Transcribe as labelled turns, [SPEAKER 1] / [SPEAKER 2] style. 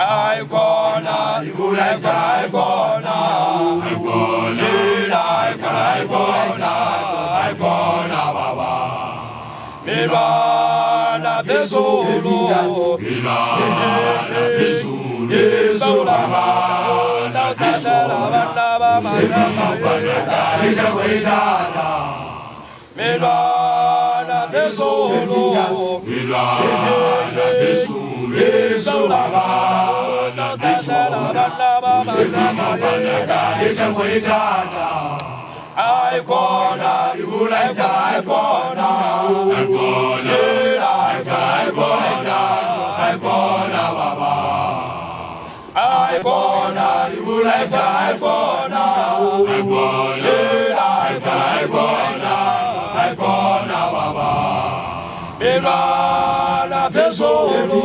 [SPEAKER 1] Aikona, ibulaisa aikona, aikona baba. Milwana bezulu, milwana bezulu baba. Milwana bezulu, milwana bezulu baba. Aikona, ibulaisa aikona, aikona baba. Aikona, ibulaisa aikona, aikona baba. Milwana bezulu,